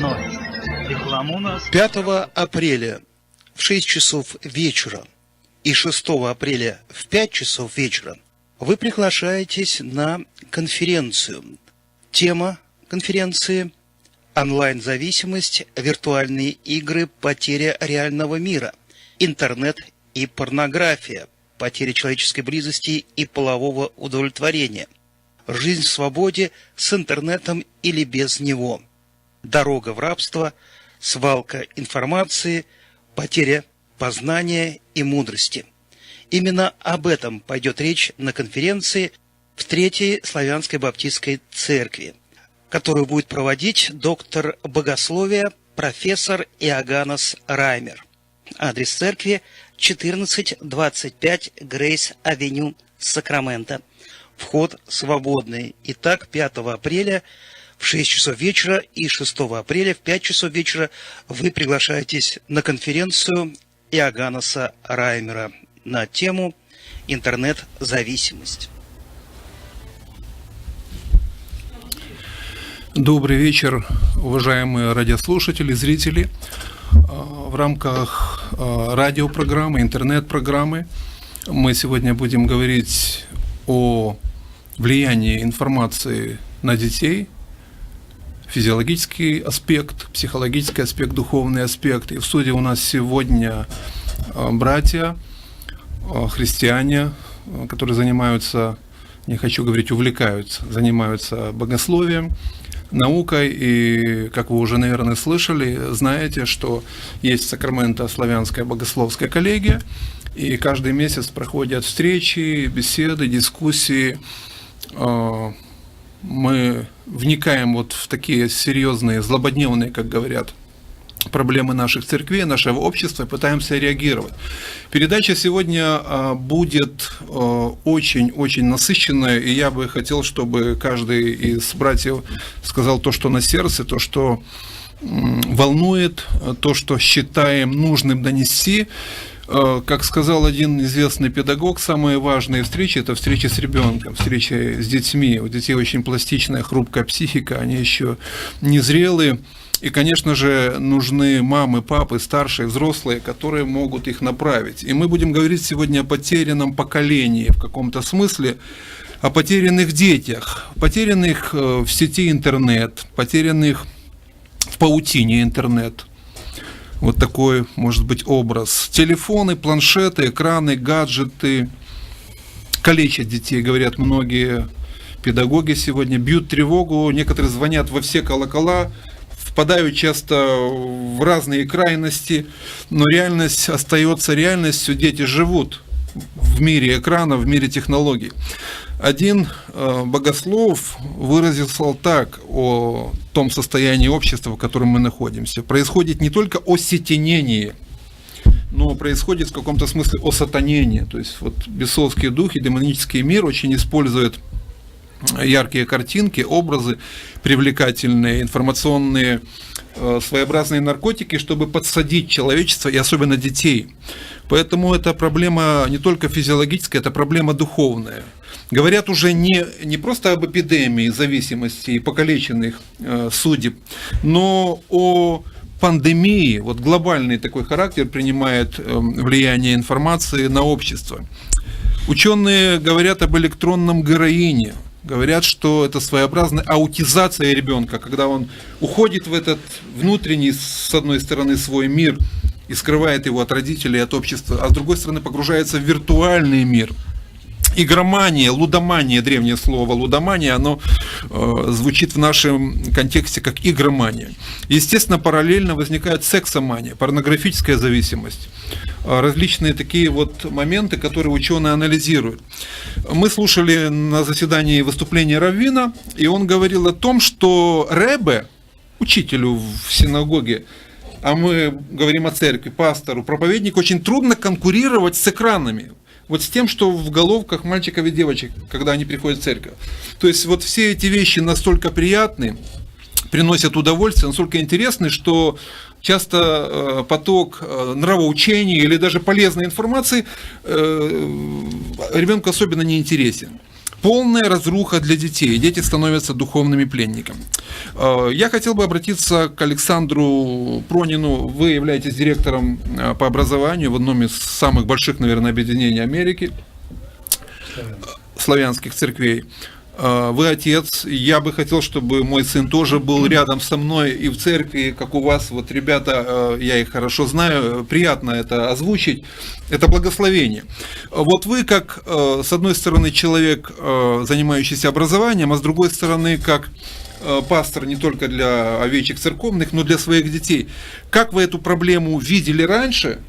новостной. Реклама у нас. 5 апреля в 6 часов вечера и 6 апреля в 5 часов вечера вы приглашаетесь на конференцию. Тема конференции – онлайн-зависимость, виртуальные игры, потеря реального мира, интернет и порнография, потеря человеческой близости и полового удовлетворения, жизнь в свободе с интернетом или без него, дорога в рабство, свалка информации, потеря познания и мудрости. Именно об этом пойдет речь на конференции в Третьей Славянской Баптистской Церкви, которую будет проводить доктор богословия профессор Иоганнес Раймер. Адрес церкви 1425 Грейс-авеню, Сакраменто. Вход свободный. Итак, 5 апреля в 6 часов вечера и 6 апреля в 5 часов вечера вы приглашаетесь на конференцию Иоганнеса Раймера на тему «Интернет-зависимость». Добрый вечер, уважаемые радиослушатели, зрители. В рамках радиопрограммы, интернет-программы мы сегодня будем говорить о влиянии информации на детей, физиологический аспект, психологический аспект, духовный аспект. И в студии у нас сегодня братья, христиане, которые занимаются, не хочу говорить увлекаются, занимаются богословием, наукой, и, как вы уже, наверное, слышали, знаете, что есть в Сакраменто славянская богословская коллегия, и каждый месяц проходят встречи, беседы, дискуссии. Мы вникаем вот в такие серьезные, злободневные, как говорят, проблемы наших церквей, нашего общества, и пытаемся реагировать. Передача сегодня будет очень-очень насыщенная, и я бы хотел, чтобы каждый из братьев сказал то, что на сердце, то, что волнует, то, что считаем нужным донести. Как сказал один известный педагог, самые важные встречи – это встречи с ребенком, встречи с детьми. У детей очень пластичная, хрупкая психика, они еще незрелые. И, конечно же, нужны мамы, папы, старшие, взрослые, которые могут их направить. И мы будем говорить сегодня о потерянном поколении в каком-то смысле, о потерянных детях, потерянных в сети интернет, потерянных в паутине интернет. Вот такой, может быть, образ. Телефоны, планшеты, экраны, гаджеты калечат детей, говорят многие педагоги сегодня, бьют тревогу, некоторые звонят во все колокола, впадают часто в разные крайности, но реальность остается реальностью, дети живут в мире экранов, в мире технологий. Один богослов выразился так о том состоянии общества, в котором мы находимся. Происходит не только осетенение, но происходит в каком-то смысле осатанение. То есть вот бесовский дух и демонический мир очень используют яркие картинки, образы привлекательные, информационные, своеобразные наркотики, чтобы подсадить человечество и особенно детей. Поэтому эта проблема не только физиологическая, это проблема духовная. Говорят уже не просто об эпидемии зависимости и покалеченных судеб, но о пандемии. Вот глобальный такой характер принимает влияние информации на общество. Ученые говорят об электронном героине. Говорят, что это своеобразная аутизация ребенка, когда он уходит в этот внутренний, с одной стороны, свой мир и скрывает его от родителей, от общества, а с другой стороны погружается в виртуальный мир. Игромания, лудомания, древнее слово лудомания, оно звучит в нашем контексте как игромания. Естественно, параллельно возникает сексомания, порнографическая зависимость. Различные такие вот моменты, которые ученые анализируют. Мы слушали на заседании выступления раввина, и он говорил о том, что ребе, учителю в синагоге, а мы говорим о церкви, пастору, проповеднику, очень трудно конкурировать с экранами. Вот с тем, что в головках мальчиков и девочек, когда они приходят в церковь. То есть вот все эти вещи настолько приятны, приносят удовольствие, настолько интересны, что часто поток нравоучений или даже полезной информации ребенку особенно не интересен. полная разруха для детей. Дети становятся духовными пленниками. Я хотел бы обратиться к Александру Пронину. Вы являетесь директором по образованию в одном из самых больших, наверное, объединений Америки, славянских церквей. Вы отец, я бы хотел, чтобы мой сын тоже был рядом со мной и в церкви, как у вас, вот ребята, я их хорошо знаю, приятно это озвучить, это благословение. Вот вы как, с одной стороны, человек, занимающийся образованием, а с другой стороны, как пастор не только для овечек церковных, но для своих детей. Как вы эту проблему видели раньше,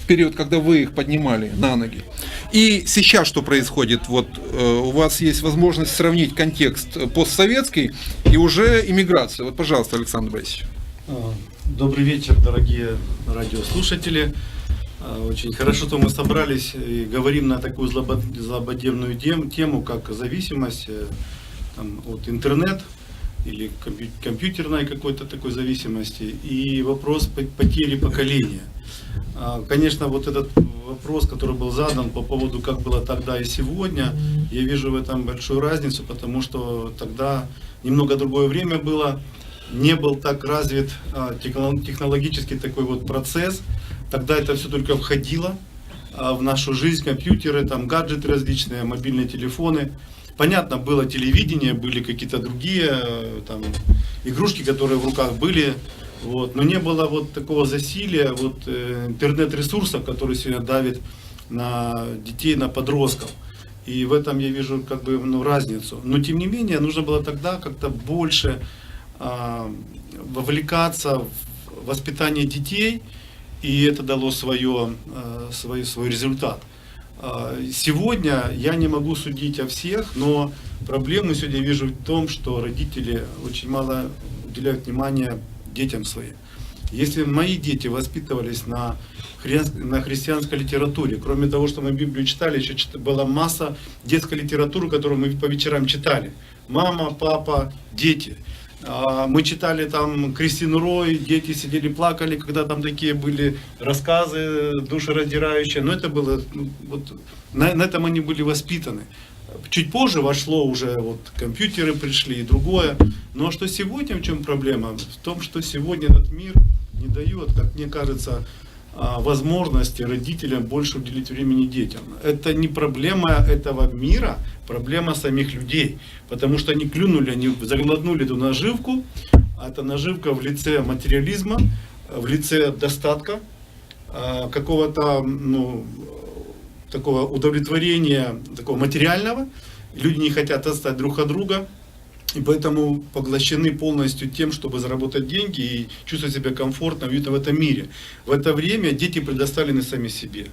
в период, когда вы их поднимали на ноги? И сейчас что происходит? Вот у вас есть возможность сравнить контекст постсоветский и уже иммиграция. Вот, пожалуйста, Александр Борисович. Добрый вечер, дорогие радиослушатели. Очень хорошо, что мы собрались и говорим на такую злободневную тему, как зависимость от интернет или компьютерной какой-то такой зависимости и вопрос потери поколения. Конечно, вот этот вопрос, который был задан по поводу, как было тогда и сегодня, я вижу в этом большую разницу, потому что тогда немного другое время было, не был так развит технологический такой вот процесс, тогда это все только входило в нашу жизнь, компьютеры, там гаджеты различные, мобильные телефоны. Понятно, было телевидение, были какие-то другие там игрушки, которые в руках были. Вот. Но не было вот такого засилия вот, интернет-ресурсов, которые сегодня давят на детей, на подростков. И в этом я вижу как бы, разницу. Но тем не менее, нужно было тогда как-то больше вовлекаться в воспитание детей, и это дало свой результат. Сегодня я не могу судить о всех, но проблему сегодня я вижу в том, что родители очень мало уделяют внимания детям своим. Если мои дети воспитывались на христианской литературе, кроме того, что мы Библию читали, еще была масса детской литературы, которую мы по вечерам читали. Мама, папа, дети. Мы читали там Кристину Рой, дети сидели, плакали, когда там такие были рассказы душераздирающие. Но это было, вот, на этом они были воспитаны. Чуть позже вошло уже, вот компьютеры пришли и другое. Но что сегодня, в чем проблема? В том, что сегодня этот мир не дает, как мне кажется, возможности родителям больше уделить времени детям. Это не проблема этого мира, проблема самих людей. Потому что они клюнули, они заглотнули эту наживку. А эта наживка в лице материализма, в лице достатка, какого-то такого удовлетворения такого материального. Люди не хотят отстать друг от друга. И поэтому поглощены полностью тем, чтобы заработать деньги и чувствовать себя комфортно, уютно в этом мире. В это время дети предоставлены сами себе.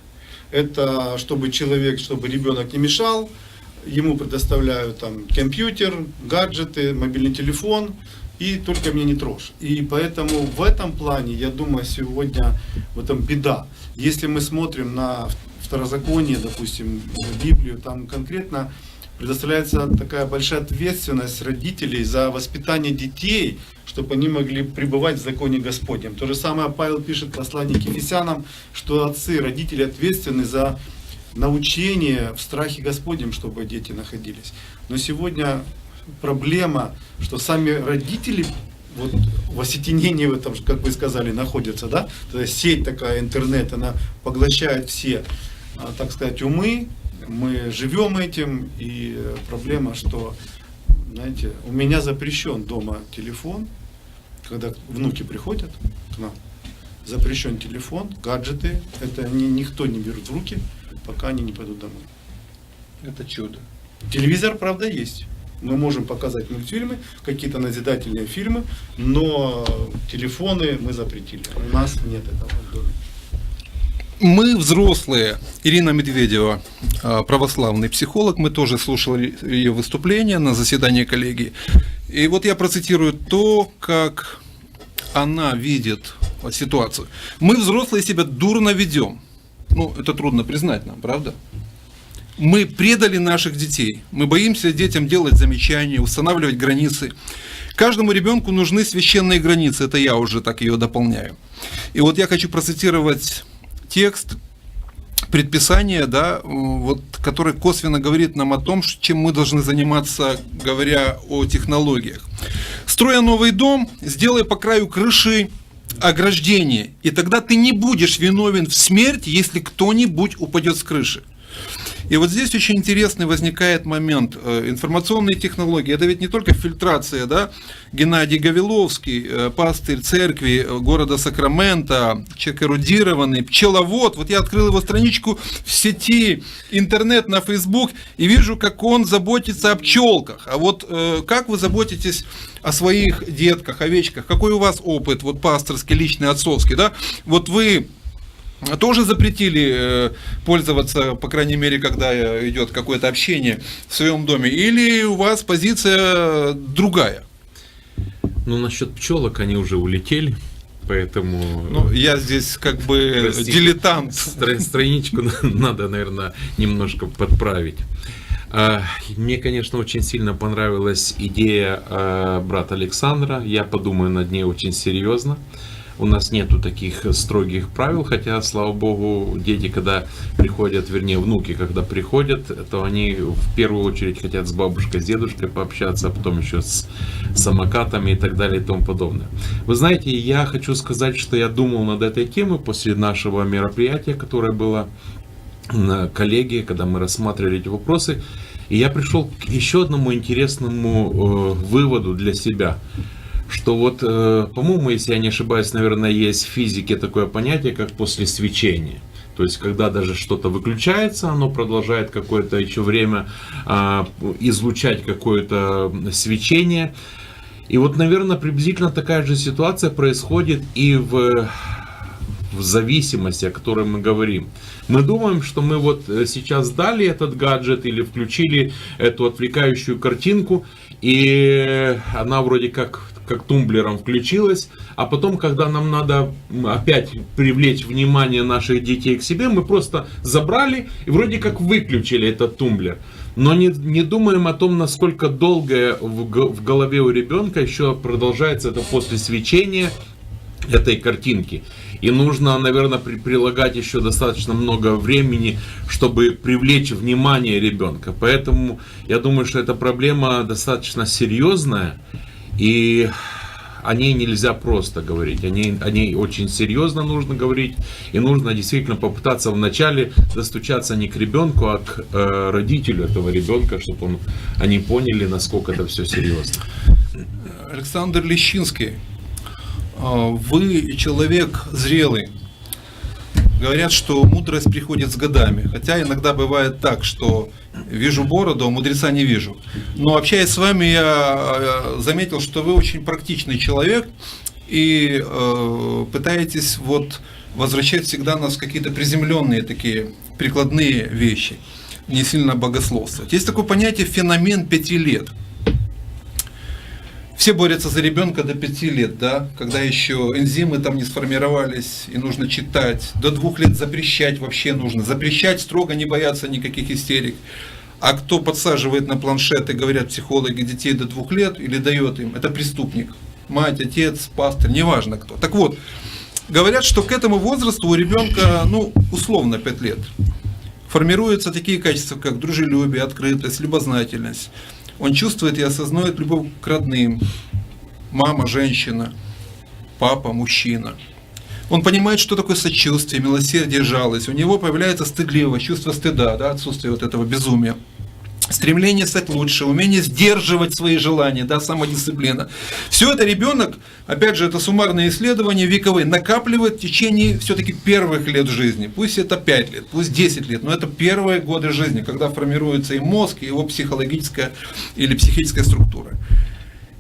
Это чтобы ребенок не мешал, ему предоставляют там компьютер, гаджеты, мобильный телефон, и только меня не трожь. И поэтому в этом плане, я думаю, сегодня в этом беда. Если мы смотрим на Второзаконие, допустим, Библию, там конкретно предоставляется такая большая ответственность родителей за воспитание детей, чтобы они могли пребывать в законе Господнем. То же самое Павел пишет в послании к Ефесянам, что отцы, родители ответственны за научение в страхе Господнем, чтобы дети находились. Но сегодня проблема, что сами родители вот в осетинении в этом, как вы сказали, находятся, да? То есть сеть такая, интернет, она поглощает все, так сказать, умы. Мы живем этим, и проблема, что, знаете, у меня запрещен дома телефон, когда внуки приходят к нам, запрещен телефон, гаджеты, это никто не берет в руки, пока они не пойдут домой. Это чудо. Телевизор, правда, есть. Мы можем показать мультфильмы, какие-то назидательные фильмы, но телефоны мы запретили. У нас нет этого в доме. Мы взрослые. Ирина Медведева, православный психолог, мы тоже слушали ее выступление на заседании коллегии. И вот я процитирую то, как она видит ситуацию. Мы, взрослые, себя дурно ведем. Ну, это трудно признать нам, правда? Мы предали наших детей. Мы боимся детям делать замечания, устанавливать границы. Каждому ребенку нужны священные границы. Это я уже так ее дополняю. И вот я хочу процитировать текст, предписание, да, вот, которое косвенно говорит нам о том, чем мы должны заниматься, говоря о технологиях. Строя новый дом, сделай по краю крыши ограждение, и тогда ты не будешь виновен в смерти, если кто-нибудь упадет с крыши. И вот здесь очень интересный возникает момент. Информационные технологии, это ведь не только фильтрация, да? Геннадий Гавиловский, пастырь церкви города Сакраменто, человек эрудированный, пчеловод. Вот я открыл его страничку в сети интернет на Facebook и вижу, как он заботится о пчелках. А вот как вы заботитесь о своих детках, овечках? Какой у вас опыт, вот пасторский, личный, отцовский, да? Вот вы тоже запретили пользоваться, по крайней мере, когда идет какое-то общение в своем доме, или у вас позиция другая? Ну, насчет пчелок они уже улетели, поэтому... Ну, я здесь как бы простите, дилетант. Страничку надо, наверное, немножко подправить. Мне, конечно, очень сильно понравилась идея брата Александра. Я подумаю над ней очень серьезно. У нас нету таких строгих правил, хотя, слава богу, дети, когда приходят, вернее, внуки, когда приходят, то они в первую очередь хотят с бабушкой, с дедушкой пообщаться, а потом еще с самокатами и так далее и тому подобное. Вы знаете, я хочу сказать, что я думал над этой темой после нашего мероприятия, которое было на коллегии, когда мы рассматривали эти вопросы, и я пришел к еще одному интересному выводу для себя. Что вот, по-моему, если я не ошибаюсь, наверное, есть в физике такое понятие, как после свечения. То есть, когда даже что-то выключается, оно продолжает какое-то еще время излучать какое-то свечение. И вот, наверное, приблизительно такая же ситуация происходит и в зависимости, о которой мы говорим. Мы думаем, что мы вот сейчас дали этот гаджет или включили эту отвлекающую картинку, и она вроде как тумблером включилась, а потом, когда нам надо опять привлечь внимание наших детей к себе, мы просто забрали и вроде как выключили этот тумблер. Но не думаем о том, насколько долго в голове у ребенка еще продолжается это после свечения этой картинки. И нужно, наверное, прилагать еще достаточно много времени, чтобы привлечь внимание ребенка. Поэтому я думаю, что эта проблема достаточно серьезная. И о ней нельзя просто говорить, о ней очень серьезно нужно говорить, и нужно действительно попытаться вначале достучаться не к ребенку, а к родителю этого ребенка, чтобы они поняли, насколько это все серьезно. Александр Лещинский, вы человек зрелый. Говорят, что мудрость приходит с годами, хотя иногда бывает так, что вижу бороду, а мудреца не вижу. Но общаясь с вами, я заметил, что вы очень практичный человек и пытаетесь вот возвращать всегда нас в какие-то приземленные такие прикладные вещи, не сильно богословствовать. Есть такое понятие феномен 5 лет. Все борются за ребенка до 5 лет, да, когда еще энзимы там не сформировались и нужно читать. До 2 лет запрещать вообще нужно. Запрещать строго, не бояться никаких истерик. А кто подсаживает на планшеты, говорят психологи, детей до 2 лет или дает им, это преступник. Мать, отец, пастырь, неважно кто. Так вот, говорят, что к этому возрасту у ребенка, ну, условно 5 лет, формируются такие качества, как дружелюбие, открытость, любознательность. Он чувствует и осознает любовь к родным. Мама, женщина, папа, мужчина. Он понимает, что такое сочувствие, милосердие, жалость. У него появляется стыдливость, чувство стыда, да, отсутствие вот этого безумия. Стремление стать лучше, умение сдерживать свои желания, да, самодисциплина. Все это ребенок, опять же, это суммарные исследования вековые, накапливает в течение все-таки первых лет жизни. Пусть это 5 лет, пусть 10 лет, но это первые годы жизни, когда формируется и мозг, и его психологическая или психическая структура.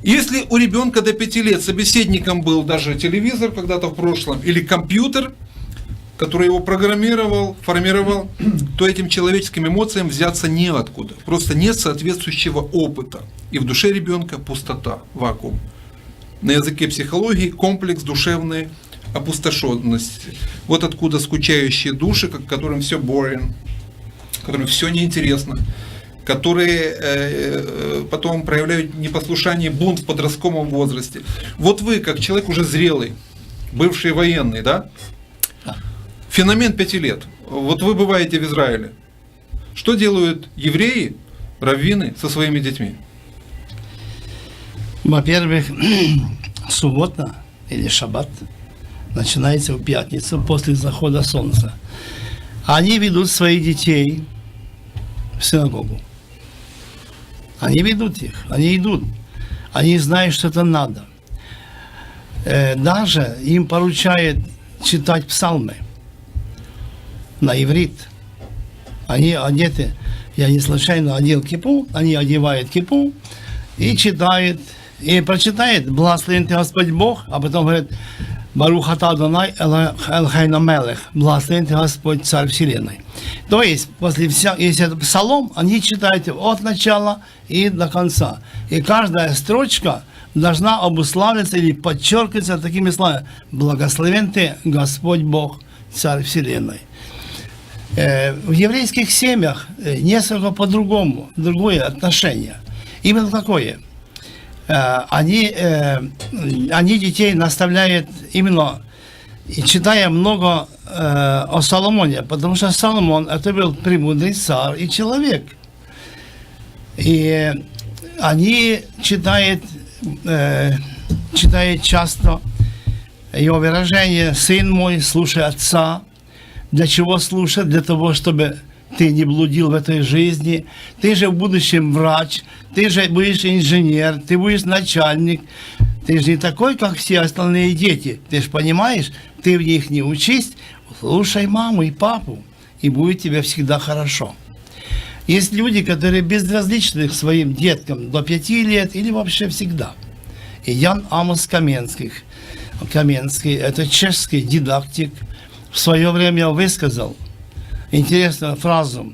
Если у ребенка до 5 лет собеседником был даже телевизор когда-то в прошлом, или компьютер, который его программировал, формировал, то этим человеческим эмоциям взяться неоткуда. Просто нет соответствующего опыта. И в душе ребенка пустота, вакуум. На языке психологии комплекс душевной опустошенности. Вот откуда скучающие души, которым все boring, которым все неинтересно, которые потом проявляют непослушание, бунт в подростковом возрасте. Вот вы, как человек уже зрелый, бывший военный, да? Феномен 5 лет. Вот вы бываете в Израиле. Что делают евреи, раввины со своими детьми? Во-первых, суббота или шаббат начинается в пятницу после захода солнца. Они ведут своих детей в синагогу. Они ведут их, они идут. Они знают, что это надо. Даже им поручают читать псалмы на иврит. Они одеты, я не случайно одел кипу, они одевают кипу и читают, и прочитает «Благословен ты Господь Бог», а потом говорит «Барух ата Адонай Элохейну мелех», «Благословен ты Господь Царь Вселенной». То есть, если это псалом, они читают от начала и до конца. И каждая строчка должна обуславливаться или подчеркиваться такими словами: «Благословен ты Господь Бог Царь Вселенной». В еврейских семьях несколько по-другому, другое отношение. Именно такое. Они детей наставляют именно, читая много о Соломоне, потому что Соломон это был премудрый царь и человек. И они читают часто его выражение: «Сын мой, слушай отца». Для чего слушать? Для того, чтобы ты не блудил в этой жизни. Ты же в будущем врач, ты же будешь инженер, ты будешь начальник. Ты же не такой, как все остальные дети. Ты же понимаешь, ты в них не учись, слушай маму и папу, и будет тебе всегда хорошо. Есть люди, которые безразличны к своим деткам до 5 лет или вообще всегда. И Ян Амос Каменский, это чешский дидактик, в свое время высказал интересную фразу: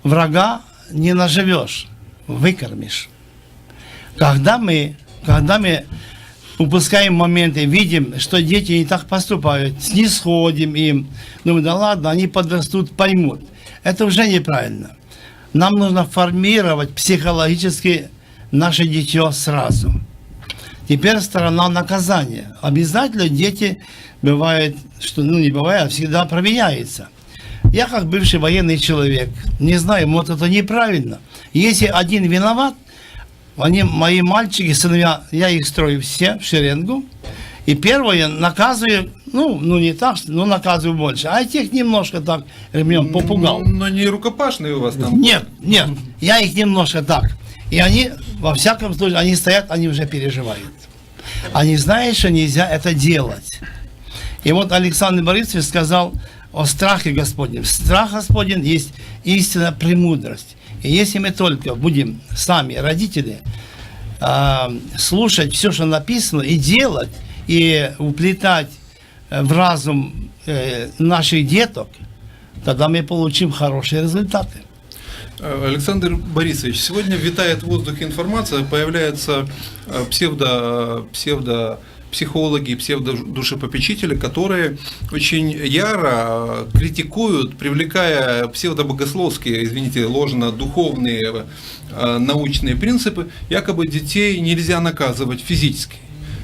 «Врага не наживешь, выкормишь». Когда мы упускаем моменты, видим, что дети не так поступают, снисходим им, думаем, да ладно, они подрастут, поймут. Это уже неправильно. Нам нужно формировать психологически наше дитё сразу. Теперь сторона наказания. Обязательно дети бывает, что, не бывает, а всегда променяется. Я как бывший военный человек, не знаю, может это неправильно. Если один виноват, мои мальчики, сыновья, я их строю все в шеренгу, и первое наказываю, не так, но наказываю больше, а тех немножко так ремнем попугал. Но не рукопашные у вас там? Нет, я их немножко так. И они, во всяком случае, они стоят, они уже переживают. Они знают, что нельзя это делать. И вот Александр Борисович сказал о страхе Господнем. Страх Господень есть истинная премудрость. И если мы только будем сами, родители, слушать все, что написано, и делать, и уплетать в разум наших деток, тогда мы получим хорошие результаты. Александр Борисович, сегодня витает в воздухе информация, появляются псевдопсихологи, псевдодушепопечители, которые очень яро критикуют, привлекая псевдобогословские, ложно-духовные научные принципы. Якобы детей нельзя наказывать физически,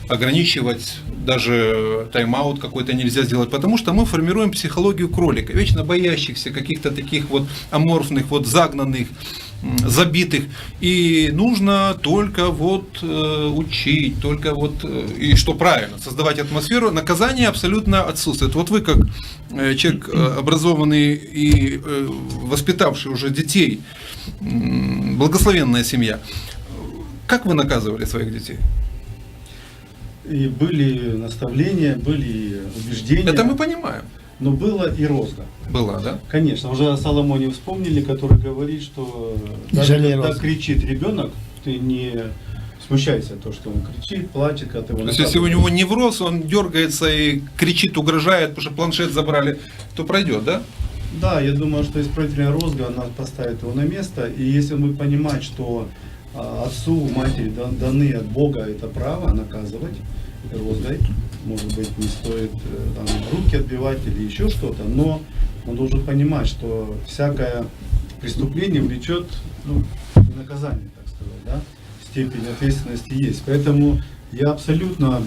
ограничивать, даже тайм-аут какой-то нельзя сделать, потому что мы формируем психологию кролика, вечно боящихся каких-то таких вот аморфных, загнанных, забитых. И нужно только учить, только и что правильно, создавать атмосферу. Наказание абсолютно отсутствует. Вот вы, как человек образованный и воспитавший уже детей, благословенная семья, как вы наказывали своих детей? И были наставления, были убеждения. Это мы понимаем. Но было и розга. Была, да? Конечно, уже о Соломоне вспомнили, который говорит, что даже когда кричит ребенок, ты не смущайся, то, что он кричит, плачет, когда ты его наказываешь. То есть, если у него невроз, он дергается и кричит, угрожает, потому что планшет забрали, то пройдет, да? Да, я думаю, что исправительная розга, она поставит его на место. И если мы понимаем, что отцу, матери даны от Бога это право наказывать розгой, может быть, не стоит руки отбивать или еще что-то, но он должен понимать, что всякое преступление влечет наказание, так сказать, да? Степень ответственности есть. Поэтому я абсолютно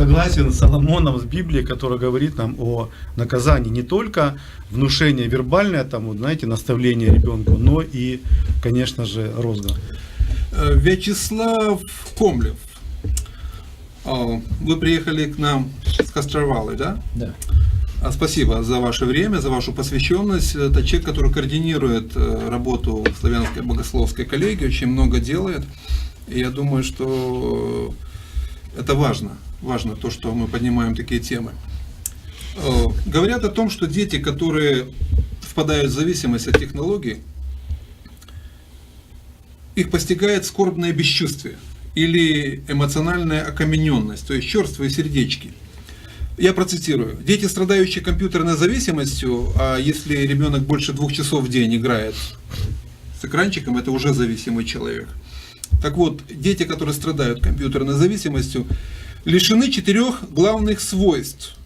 согласен с Соломоном, с Библией, которая говорит нам о наказании не только внушение вербальное, там, вот, знаете, наставление ребенку, но и, конечно же, розга. Вячеслав Комлев, вы приехали к нам с Костровалы, да? Да. Спасибо за ваше время, за вашу посвященность. Это человек, который координирует работу Славянской богословской коллегии, очень много делает. И я думаю, что это важно. Важно то, что мы поднимаем такие темы. Говорят о том, что дети, которые впадают в зависимость от технологий, их постигает скорбное бесчувствие или эмоциональная окамененность, то есть черствые сердечки. Я процитирую. Дети, страдающие компьютерной зависимостью, а если ребенок больше 2 часов в день играет с экранчиком, это уже зависимый человек. Так вот, дети, которые страдают компьютерной зависимостью, лишены 4 главных свойств.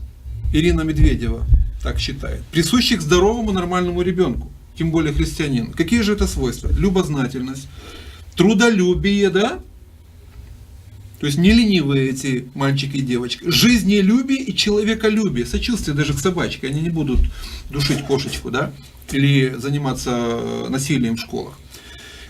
Ирина Медведева так считает. Присущих здоровому нормальному ребенку, тем более христианину. Какие же это свойства? Любознательность, трудолюбие, да? То есть не ленивые эти мальчики и девочки. Жизнелюбие и человеколюбие. Сочувствие даже к собачке. Они не будут душить кошечку, да? Или заниматься насилием в школах.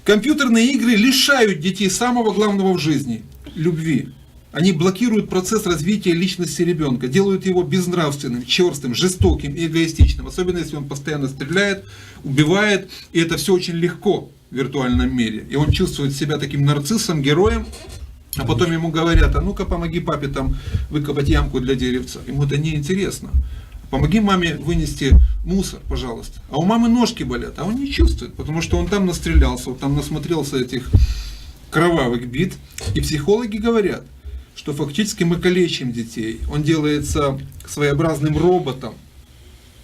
Компьютерные игры лишают детей самого главного в жизни – любви. Они блокируют процесс развития личности ребенка, делают его безнравственным, черстым, жестоким и эгоистичным. Особенно если он постоянно стреляет, убивает. И это все очень легко в виртуальном мире. И он чувствует себя таким нарциссом, героем. А потом ему говорят: а ну-ка помоги папе там выкопать ямку для деревца. Ему это неинтересно. Помоги маме вынести мусор, пожалуйста. А у мамы ножки болят, а он не чувствует, потому что он там настрелялся, он там насмотрелся этих кровавых бит. И психологи говорят, что фактически мы калечим детей. Он делается своеобразным роботом.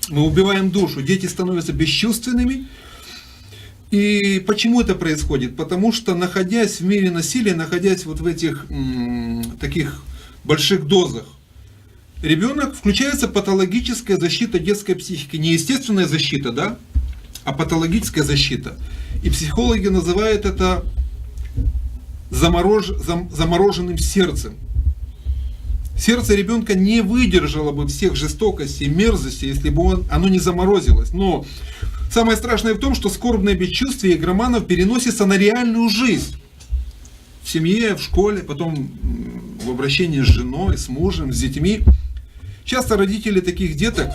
Мы убиваем душу. Дети становятся бесчувственными. И почему это происходит? Потому что, находясь в мире насилия, находясь вот в этих таких больших дозах, ребенок, включается патологическая защита детской психики. Не естественная защита, да, а патологическая защита. И психологи называют это замороженным сердцем. Сердце ребенка не выдержало бы всех жестокостей, мерзостей, если бы оно не заморозилось. Но самое страшное в том, что скорбное бесчувствие игроманов переносится на реальную жизнь. В семье, в школе, потом в обращении с женой, с мужем, с детьми. Часто родители таких деток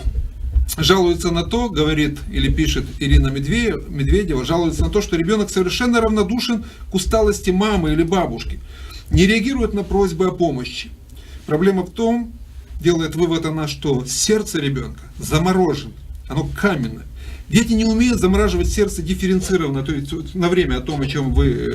жалуются на то, говорит или пишет Ирина Медведева, жалуются на то, что ребенок совершенно равнодушен к усталости мамы или бабушки, не реагирует на просьбы о помощи. Проблема в том, делает вывод она, что сердце ребенка заморожено, оно каменное. Дети не умеют замораживать сердце дифференцированно, то есть на время, о том, о чем вы,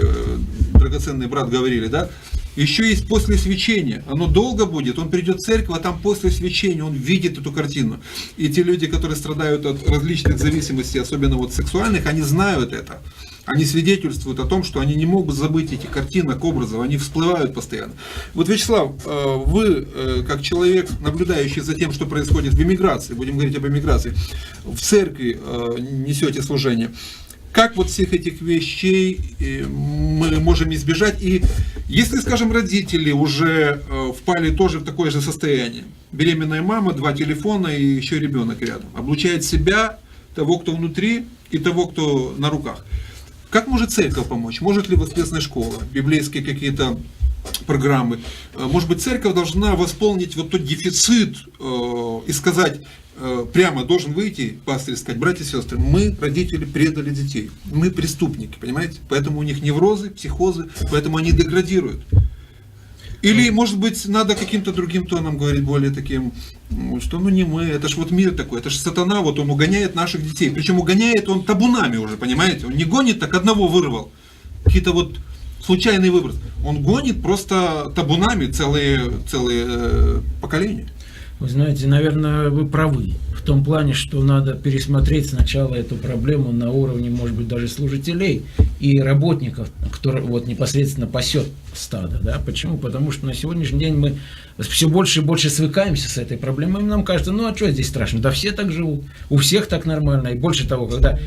драгоценный брат, говорили, да? Еще есть после свечения, оно долго будет, он придет в церковь, а там после свечения он видит эту картину. И те люди, которые страдают от различных зависимостей, особенно вот сексуальных, они знают это. Они свидетельствуют о том, что они не могут забыть эти картинок, образов, они всплывают постоянно. Вот, Вячеслав, вы, как человек, наблюдающий за тем, что происходит в эмиграции, будем говорить об эмиграции, в церкви несете служение, как вот всех этих вещей мы можем избежать? И если, скажем, родители уже впали тоже в такое же состояние, беременная мама, 2 телефона и еще ребенок рядом, облучает себя, того, кто внутри, и того, кто на руках. Как может церковь помочь? Может ли воскресная школа, библейские какие-то программы? Может быть, церковь должна восполнить вот тот дефицит и сказать, прямо должен выйти пастырь и сказать: братья и сестры, мы, родители, предали детей, мы преступники, понимаете? Поэтому у них неврозы, психозы, поэтому они деградируют. Или, может быть, надо каким-то другим тоном говорить, более таким, что ну не мы, это ж вот мир такой, это ж сатана, вот он угоняет наших детей. Причем угоняет он табунами уже, понимаете? Он не гонит, так одного вырвал. Какие-то вот случайный выброс. Он гонит просто табунами целые поколения. Вы знаете, наверное, вы правы. В том плане, что надо пересмотреть сначала эту проблему на уровне, может быть, даже служителей и работников, кто вот непосредственно пасет стада. Да? Почему? Потому что на сегодняшний день мы все больше и больше свыкаемся с этой проблемой. И нам кажется, ну а что здесь страшно? Да все так живут, у всех так нормально. И больше того, когда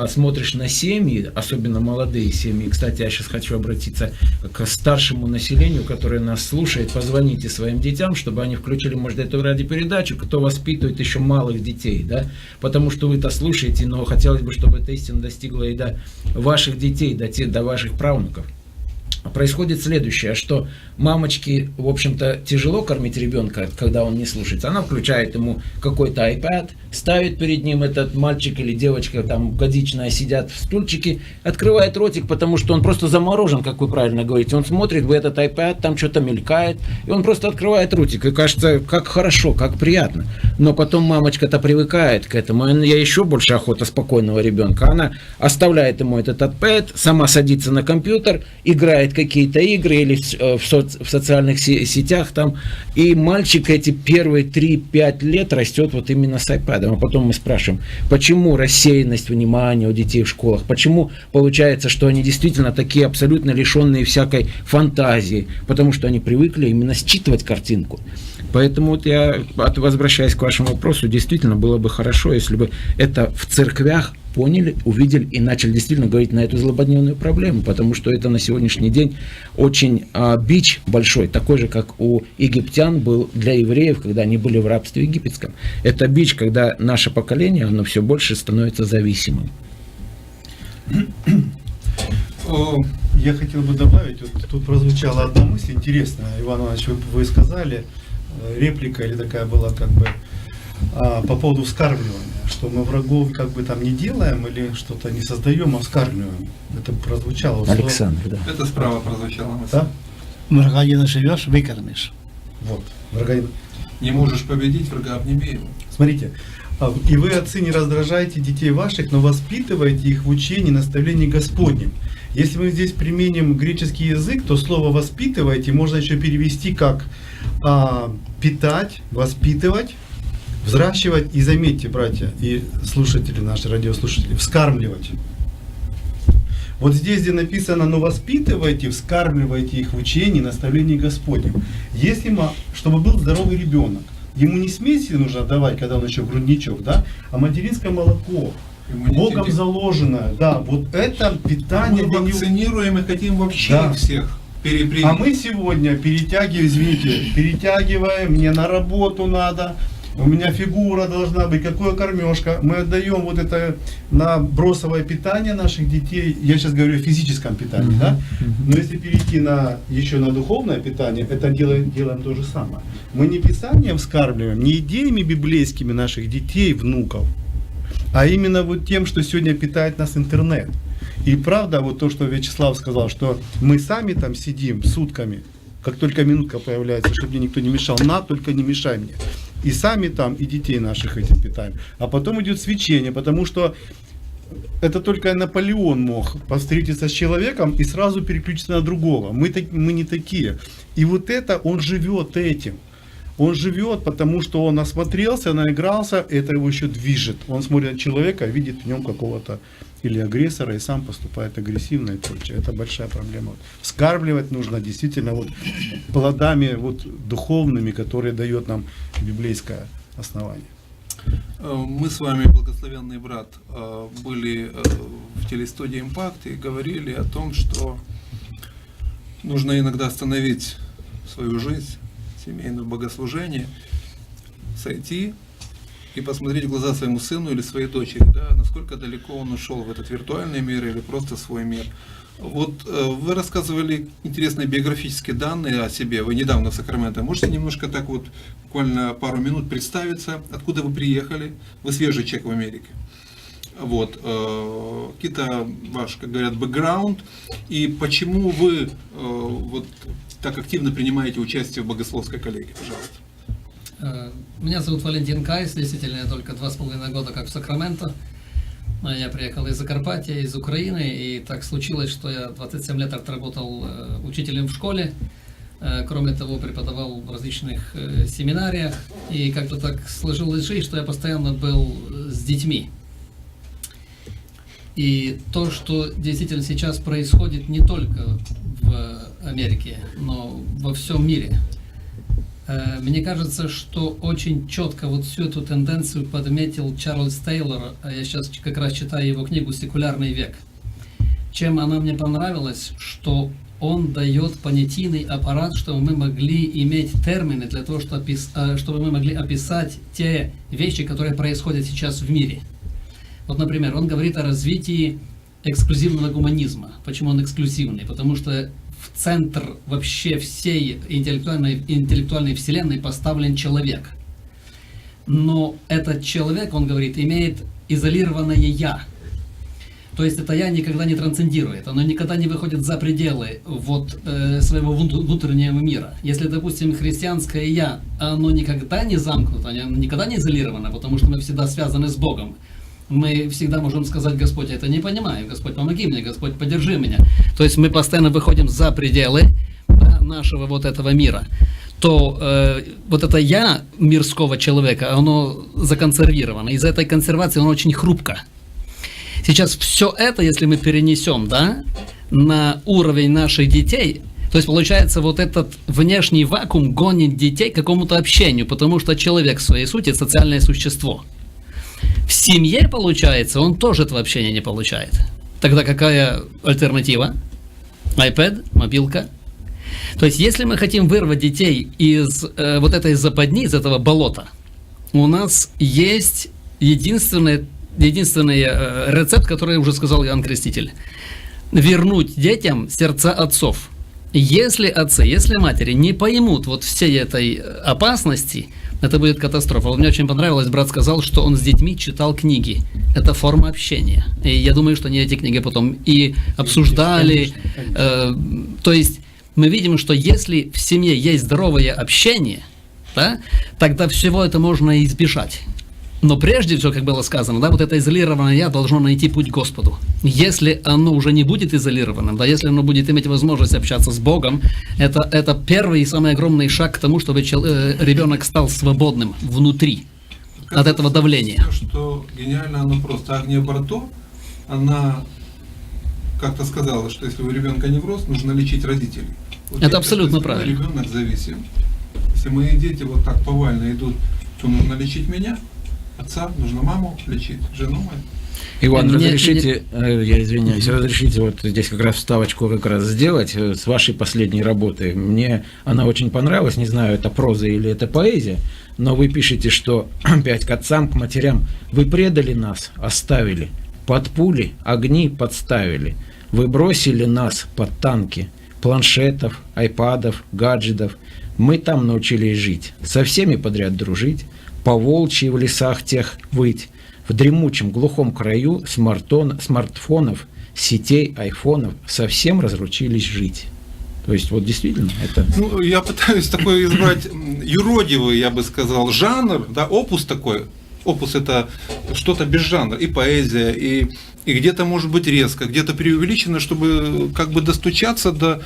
смотришь на семьи, особенно молодые семьи, кстати, я сейчас хочу обратиться к старшему населению, которое нас слушает, позвоните своим детям, чтобы они включили, может, эту радиопередачу, кто воспитывает еще малых детей, да? Потому что вы-то слушаете, но хотелось бы, чтобы эта истина достигла и до ваших детей, до ваших правнуков. Происходит следующее, что мамочке, в общем-то, тяжело кормить ребенка, когда он не слушается. Она включает ему какой-то iPad, ставит перед ним этот мальчик или девочка там годичная, сидят в стульчике, открывает ротик, потому что он просто заморожен, как вы правильно говорите. Он смотрит в этот iPad, там что-то мелькает, и он просто открывает ротик, и кажется, как хорошо, как приятно. Но потом мамочка-то привыкает к этому, и я еще больше охота спокойного ребенка. Она оставляет ему этот iPad, сама садится на компьютер, играет какие-то игры или в социальных сетях там, и мальчик эти первые 3-5 лет растет вот именно с iPad. А потом мы спрашиваем, почему рассеянность внимания у детей в школах, почему получается, что они действительно такие абсолютно лишенные всякой фантазии, потому что они привыкли именно считывать картинку. Поэтому вот я, возвращаясь к вашему вопросу, действительно было бы хорошо, если бы это в церквях поняли, увидели и начали действительно говорить на эту злободневную проблему, потому что это на сегодняшний день очень бич большой, такой же, как у египтян был для евреев, когда они были в рабстве египетском. Это бич, когда наше поколение, оно все больше становится зависимым. Я хотел бы добавить, вот тут прозвучала одна мысль интересная, Иван Иванович, вы сказали, реплика или такая была как бы по поводу вскармливания, что мы врагов как бы там не делаем или что-то не создаем, а вскармливаем. Это прозвучало. Александр, да. Это справа прозвучало. Да? Врага не наживешь, выкормишь. Вот. Врага... Не можешь победить, врага обними его. Смотрите, и вы, отцы, не раздражаете детей ваших, но воспитываете их в учении, наставлении Господнем. Если мы здесь применим греческий язык, то слово «воспитываете» можно еще перевести как питать, воспитывать, взращивать и, заметьте, братья и слушатели, наши радиослушатели, вскармливать. Вот здесь, где написано, но воспитывайте, вскармливайте их в учении, наставлении Господнем. Если мы, чтобы был здоровый ребенок, ему не смеси нужно давать, когда он еще грудничок, да, а материнское молоко, Богом заложенное, да, вот это питание Мы для него. вакцинируем и хотим вообще Да. всех перепринять. А мы сегодня перетягиваем, мне на работу надо, у меня фигура должна быть, какое кормежка. Мы отдаем вот это на бросовое питание наших детей. Я сейчас говорю о физическом питании, да? Но если перейти еще на духовное питание, это делаем то же самое. Мы не Писанием вскармливаем, не идеями библейскими наших детей, внуков, а именно вот тем, что сегодня питает нас интернет. И правда, вот то, что Вячеслав сказал, что мы сами там сидим сутками, как только минутка появляется, чтобы мне никто не мешал, только не мешай мне. И сами там, и детей наших этим питаем. А потом идет свечение, потому что это только Наполеон мог встретиться с человеком и сразу переключиться на другого. Мы не такие. И вот это, он живет этим. Он живет, потому что он осмотрелся, наигрался, это его еще движет. Он смотрит на человека, видит в нем какого-то или агрессора и сам поступает агрессивно и прочее. Это большая проблема. Вскармливать нужно действительно вот плодами вот духовными, которые дает нам библейское основание. Мы с вами, благословенный брат, были в телестудии «Импакт» и говорили о том, что нужно иногда остановить свою жизнь, семейное богослужение, сойти и посмотреть в глаза своему сыну или своей дочери, да, насколько далеко он ушел в этот виртуальный мир или просто свой мир. Вот вы рассказывали интересные биографические данные о себе, вы недавно в Сакраменто. Можете немножко так вот, буквально пару минут представиться, откуда вы приехали, вы свежий человек в Америке. Вот, какие-то ваш, как говорят, бэкграунд, и почему вы вот так активно принимаете участие в богословской коллегии, пожалуйста. Меня зовут Валентин Кайс, действительно, я только 2,5 года как в Сакраменто. Я приехал из Закарпатья, из Украины, и так случилось, что я 27 лет отработал учителем в школе. Кроме того, преподавал в различных семинариях, и как-то так сложилась жизнь, что я постоянно был с детьми. И то, что действительно сейчас происходит не только в Америки, но во всем мире. Мне кажется, что очень четко вот всю эту тенденцию подметил Чарльз Тейлор. Я сейчас как раз читаю его книгу «Секулярный век». Чем она мне понравилась, что он дает понятийный аппарат, чтобы мы могли иметь термины для того, чтобы мы могли описать те вещи, которые происходят сейчас в мире. Вот, например, он говорит о развитии эксклюзивного гуманизма. Почему он эксклюзивный? Потому что в центр вообще всей интеллектуальной вселенной поставлен человек. Но этот человек, он говорит, имеет изолированное «я». То есть это «я» никогда не трансцендирует, оно никогда не выходит за пределы своего внутреннего мира. Если, допустим, христианское «я», оно никогда не замкнуто, оно никогда не изолировано, потому что мы всегда связаны с Богом. Мы всегда можем сказать: Господь, я это не понимаю, Господь, помоги мне, Господь, поддержи меня. То есть мы постоянно выходим за пределы нашего вот этого мира. То вот это «я» мирского человека, оно законсервировано. Из-за этой консервации оно очень хрупко. Сейчас все это, если мы перенесем, на уровень наших детей, то есть получается вот этот внешний вакуум гонит детей к какому-то общению, потому что человек в своей сути социальное существо. В семье, получается, он тоже этого общения не получает. Тогда какая альтернатива? iPad, мобилка. То есть если мы хотим вырвать детей из вот этой западни, из этого болота, у нас есть единственный рецепт, который уже сказал Иоанн Креститель. Вернуть детям сердца отцов. Если отцы, если матери не поймут вот всей этой опасности, это будет катастрофа. Вот мне очень понравилось, брат сказал, что он с детьми читал книги. Это форма общения. И я думаю, что они эти книги потом и обсуждали. То есть мы видим, что если в семье есть здоровое общение, тогда всего это можно избежать. Но прежде всего, как было сказано, вот это изолированное «я» должно найти путь к Господу. Если оно уже не будет изолированным, если оно будет иметь возможность общаться с Богом, это первый и самый огромный шаг к тому, чтобы ребенок стал свободным внутри от этого давления. Что гениально, оно просто. Агния Барто, она как-то сказала, что если у ребенка невроз, нужно лечить родителей. Вот это абсолютно правильно. Ребенок зависим. Если мои дети вот так повально идут, то нужно лечить меня, отца, нужно маму лечить, жену мою. Иван, разрешите, я извиняюсь, разрешите вот здесь как раз вставочку как раз сделать с вашей последней работы. Мне она очень понравилась, не знаю, это проза или это поэзия, но вы пишете, что опять к отцам, к матерям: вы предали нас, оставили, под пули огни подставили, вы бросили нас под танки, планшетов, айпадов, гаджетов, мы там научились жить, со всеми подряд дружить, по волчьи в лесах тех выть, в дремучем глухом краю смартфонов, сетей, айфонов совсем разручились жить. То есть вот действительно это... Ну, я пытаюсь такой избрать юродивый, я бы сказал, жанр, опус такой. Опус — это что-то без жанра, и поэзия, и где-то может быть резко, где-то преувеличено, чтобы как бы достучаться до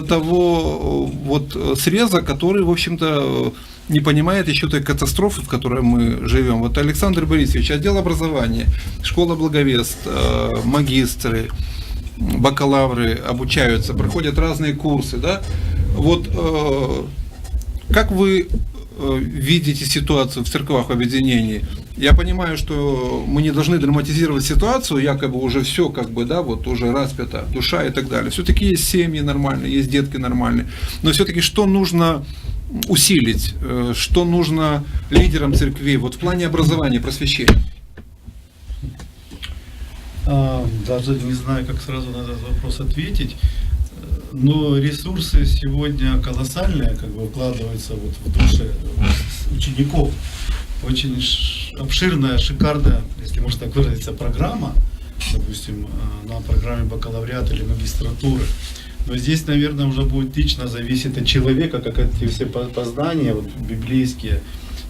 того вот среза, который, в общем-то, не понимает еще той катастрофы, в которой мы живем. Вот Александр Борисович, отдел образования, школа Благовест, магистры, бакалавры обучаются, проходят разные курсы, Вот как вы видите ситуацию в церквах, в объединении? Я понимаю, что мы не должны драматизировать ситуацию, якобы уже все, вот уже распята душа и так далее. Все-таки есть семьи нормальные, есть детки нормальные. Но все-таки что нужно усилить, что нужно лидерам церкви вот в плане образования, просвещения? Даже не знаю, как сразу на этот вопрос ответить. Но ресурсы сегодня колоссальные, укладываются вот в души учеников. Очень обширная, шикарная, если можно так выразиться, программа, допустим, на программе бакалавриата или магистратуры. Но здесь, наверное, уже будет лично зависеть от человека, как эти все познания вот, библейские,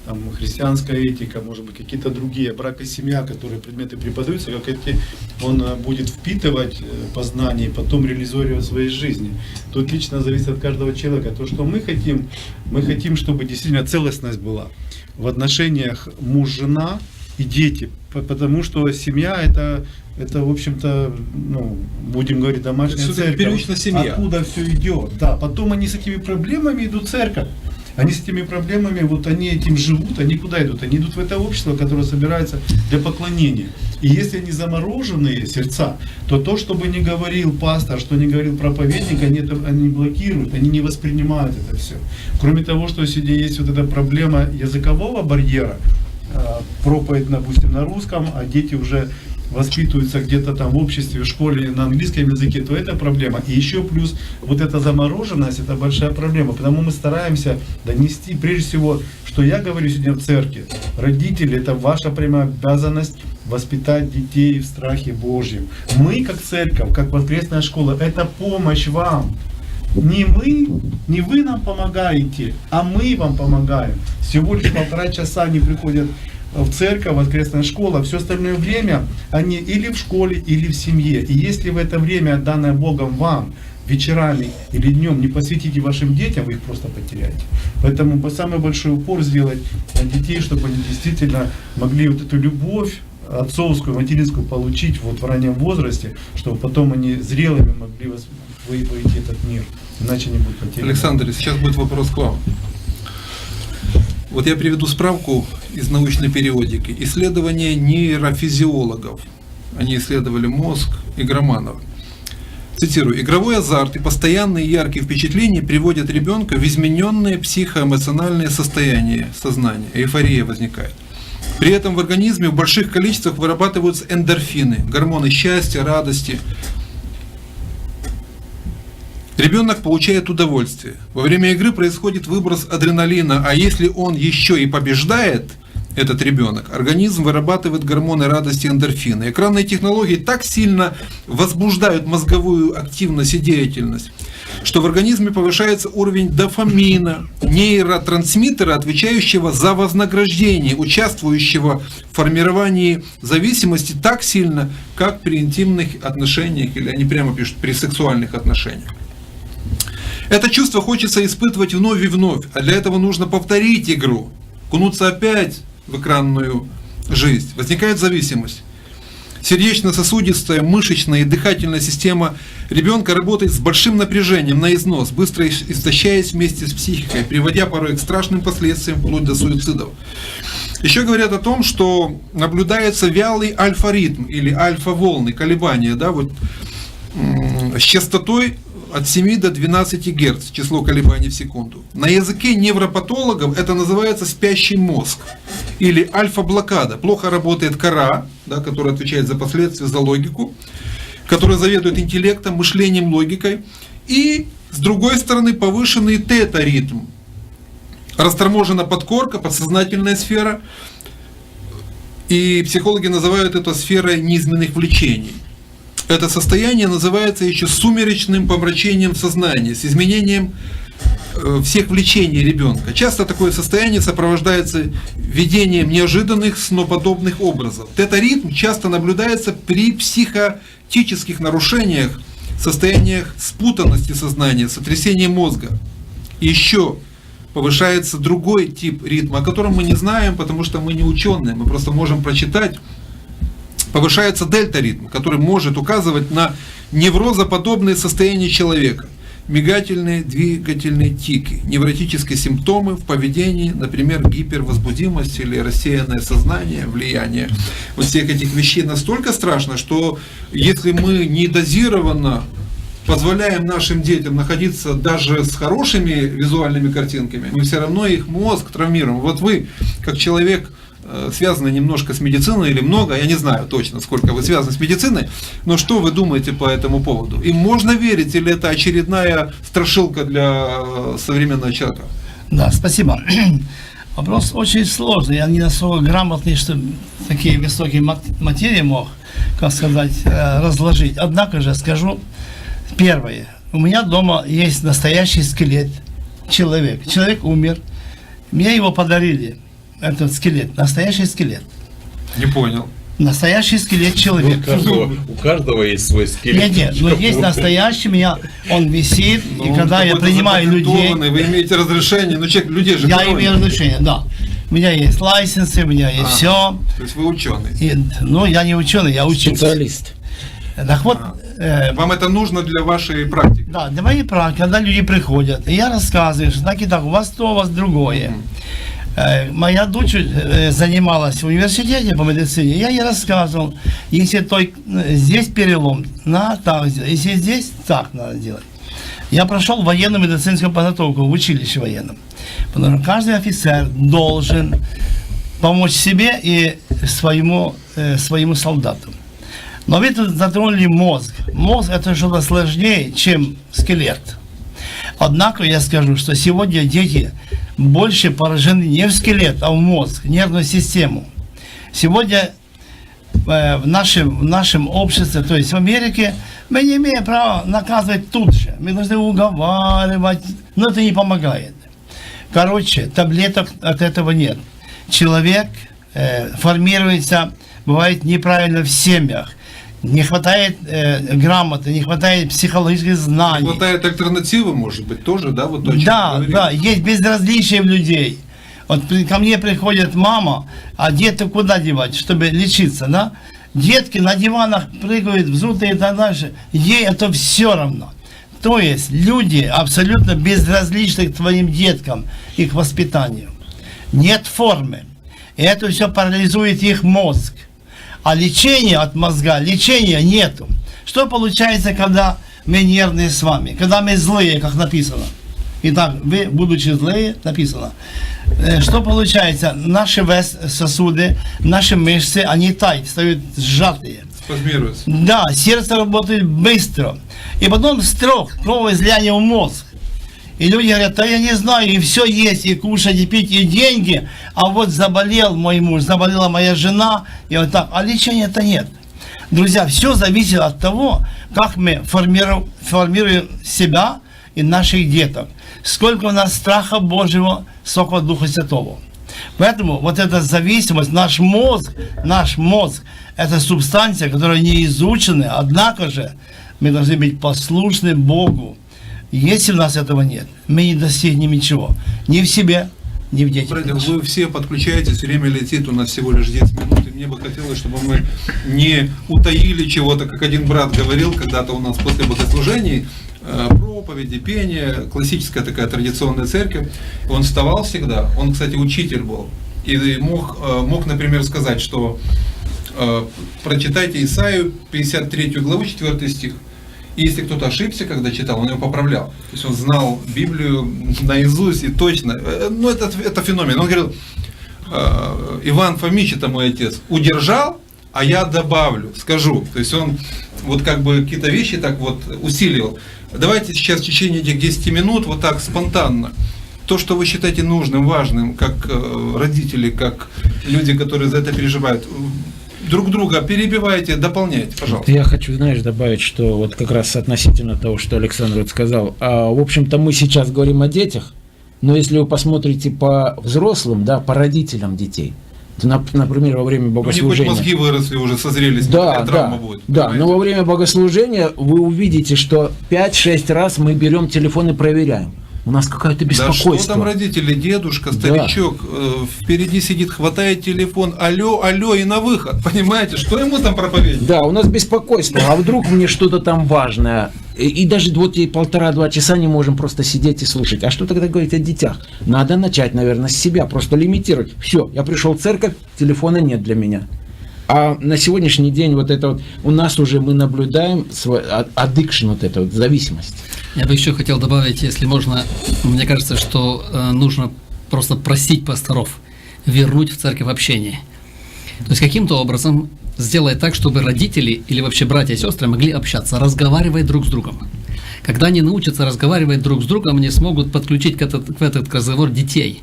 там, христианская этика, может быть, какие-то другие, брак и семья, которые предметы преподаются, как эти он будет впитывать познания и потом реализовывать в своей жизни. Тут лично зависит от каждого человека. То, что мы хотим, чтобы действительно целостность была в отношениях муж-жена, и дети. Потому что семья это в общем-то, ну, будем говорить, домашняя церковь. Первично семья. Откуда все идет. Да, потом они с этими проблемами идут в церковь. Они с этими проблемами, вот они этим живут, они куда идут? Они идут в это общество, которое собирается для поклонения. И если они замороженные сердца, то то, что бы ни говорил пастор, что ни говорил проповедник, они блокируют, они не воспринимают это все. Кроме того, что сегодня есть вот эта проблема языкового барьера, проповедь, допустим, на русском, а дети уже воспитываются где-то там в обществе, в школе на английском языке, то это проблема. И еще плюс вот эта замороженность, это большая проблема. Потому мы стараемся донести, прежде всего, что я говорю сегодня в церкви, родители, это ваша прямая обязанность воспитать детей в страхе Божьем. Мы, как церковь, как воскресная школа, это помощь вам. Не вы нам помогаете, а мы вам помогаем. Всего лишь 1,5 часа они приходят в церковь, воскресная школа, все остальное время они или в школе, или в семье. И если в это время, данное Богом вам, вечерами или днем не посвятите вашим детям, вы их просто потеряете. Поэтому самый большой упор сделать на детей, чтобы они действительно могли вот эту любовь отцовскую, материнскую получить вот в раннем возрасте, чтобы потом они зрелыми могли войти этот мир. Иначе не будут потеряны. Александр, сейчас будет вопрос к вам. Вот я приведу справку из научной периодики. Исследования нейрофизиологов. Они исследовали мозг игроманов. Цитирую. «Игровой азарт и постоянные яркие впечатления приводят ребенка в измененное психоэмоциональное состояние сознания. Эйфория возникает. При этом в организме в больших количествах вырабатываются эндорфины, гормоны счастья, радости. Ребенок получает удовольствие. Во время игры происходит выброс адреналина, а если он еще и побеждает, этот ребенок, организм вырабатывает гормоны радости эндорфины. Экранные технологии так сильно возбуждают мозговую активность и деятельность, что в организме повышается уровень дофамина, нейротрансмиттера, отвечающего за вознаграждение, участвующего в формировании зависимости так сильно, как при интимных отношениях, или они прямо пишут, при сексуальных отношениях. Это чувство хочется испытывать вновь и вновь, а для этого нужно повторить игру, кунуться опять в экранную жизнь. Возникает зависимость. Сердечно-сосудистая, мышечная и дыхательная система ребенка работает с большим напряжением на износ, быстро истощаясь вместе с психикой, приводя порой к страшным последствиям, вплоть до суицидов. Еще говорят о том, что наблюдается вялый альфа-ритм или альфа-волны, колебания, да, вот, с частотой от 7 до 12 Гц, число колебаний в секунду. На языке невропатологов это называется спящий мозг или альфа-блокада. Плохо работает кора, да, которая отвечает за последствия, за логику, которая заведует интеллектом, мышлением, логикой. И, с другой стороны, повышенный тета-ритм. Расторможена подкорка, подсознательная сфера. И психологи называют это сферой низменных влечений. Это состояние называется еще сумеречным помрачением сознания, с изменением всех влечений ребенка. Часто такое состояние сопровождается видением неожиданных сноподобных образов. Тета-ритм часто наблюдается при психотических нарушениях, состояниях спутанности сознания, сотрясения мозга. И еще повышается другой тип ритма, о котором мы не знаем, потому что мы не ученые, мы просто можем прочитать. Повышается дельта-ритм, который может указывать на неврозоподобные состояния человека. Мигательные, двигательные тики, невротические симптомы в поведении, например, гипервозбудимость или рассеянное сознание, влияние вот всех этих вещей настолько страшно, что если мы недозированно позволяем нашим детям находиться даже с хорошими визуальными картинками, мы все равно их мозг травмируем. Вот вы, как человек, связаны немножко с медициной или много, я не знаю точно, сколько вы связаны с медициной, но что вы думаете по этому поводу? Им можно верить или это очередная страшилка для современного человека? Да, спасибо. Вопрос очень сложный, я не настолько грамотный, чтобы такие высокие материи мог, как сказать, разложить. Однако же скажу первое. У меня дома есть настоящий скелет, человек. Человек умер, мне его подарили. Этот скелет, настоящий скелет. Не понял. Настоящий скелет человека. У каждого есть свой скелет. Нет, но есть настоящий, он висит, и когда я принимаю людей... Вы имеете разрешение, но человек, людей же я имею разрешение, да. У меня есть лайсенсы, у меня есть все. То есть вы ученый. Ну, я не ученый, я учитель. Специалист. Так вот, Вам это нужно для вашей практики? да, для моей практики, когда люди приходят, и я рассказываю, что так и так, у вас то, у вас другое. Моя дочь занималась в университете по медицине, я ей рассказывал, если здесь перелом, надо так сделать, если здесь, так надо делать. Я прошел военную медицинскую подготовку в училище военном, потому что каждый офицер должен помочь себе и своему солдату. Но вы тут затронули мозг. Мозг это что-то сложнее, чем скелет. Однако я скажу, что сегодня дети больше поражены не в скелет, а в мозг, в нервную систему. Сегодня в нашем обществе, то есть в Америке, мы не имеем права наказывать тут же. Мы должны уговаривать, но это не помогает. Короче, таблеток от этого нет. Человек формируется, бывает неправильно в семьях. Не хватает грамоты, не хватает психологических знаний. Не хватает альтернативы, может быть, тоже, да? Вот то, о чем Да, вы говорили. да, есть безразличие в людей. Вот ко мне приходит мама, а дети куда девать, чтобы лечиться, да? Детки на диванах прыгают, взутые и так дальше. Ей это все равно. То есть люди абсолютно безразличны к твоим деткам и к воспитанию. Нет формы. И это все парализует их мозг. А лечения от мозга, лечения нету. Что получается, когда мы нервные с вами, когда мы злые, как написано? Итак, вы, будучи злые, написано. Что получается? Наши сосуды, наши мышцы, они тают, стают сжатые. Спазмируется. Да, сердце работает быстро. И потом строк, кровоизлияние в мозг. И люди говорят, да я не знаю, и все есть, и кушать, и пить, и деньги. А вот заболел мой муж, заболела моя жена, и вот так. А лечения-то нет. Друзья, все зависит от того, как мы формируем себя и наших деток. Сколько у нас страха Божьего, сколько Духа Святого. Поэтому вот эта зависимость, наш мозг, это субстанция, которая не изучена, однако же мы должны быть послушны Богу. Если у нас этого нет, мы не достигнем ничего. Ни в себе, ни в детях. Братья, вы все подключаетесь, время летит, у нас всего лишь 10 минут, и мне бы хотелось, чтобы мы не утаили чего-то, как один брат говорил когда-то у нас после богослужений, проповеди, пения, классическая такая традиционная церковь. Он вставал всегда, он, кстати, учитель был, и мог, например, сказать, что прочитайте Исаию, 53 главу, 4 стих. И если кто-то ошибся, когда читал, он его поправлял. То есть он знал Библию наизусть и точно. Ну, это феномен. Он говорил, Иван Фомич, это мой отец, удержал, а я добавлю, скажу. То есть он вот как бы какие-то вещи так вот усиливал. Давайте сейчас в течение этих 10 минут вот так спонтанно. То, что вы считаете нужным, важным, как родители, как люди, которые за это переживают, друг друга перебивайте, дополняйте, пожалуйста. Я хочу, знаешь, добавить, что вот как раз относительно того, что Александр вот сказал. В общем-то, мы сейчас говорим о детях, но если вы посмотрите по взрослым, да, по родителям детей, то, например, во время богослужения... У них хоть мозги выросли, уже созрели, да, травма будет. Да, понимаете? но во время богослужения вы увидите, что 5-6 раз мы берем телефон и проверяем. У нас какое-то беспокойство. Да что там родители, дедушка, старичок, впереди сидит, хватает телефон, алло, и на выход, понимаете, что ему там проповедовать? Да, у нас беспокойство, а вдруг мне что-то там важное, и даже вот 1,5-2 часа не можем просто сидеть и слушать. А что тогда говорить о детях? Надо начать, наверное, с себя, просто лимитировать. Все, я пришел в церковь, телефона нет для меня. А на сегодняшний день вот это вот у нас уже мы наблюдаем addiction, вот эту вот зависимость. Я бы еще хотел добавить, если можно, мне кажется, что нужно просто просить пасторов вернуть в церковь общение. То есть каким-то образом сделать так, чтобы родители или вообще братья и сестры могли общаться, разговаривать друг с другом. Когда они научатся разговаривать друг с другом, они смогут подключить к этот разговор детей.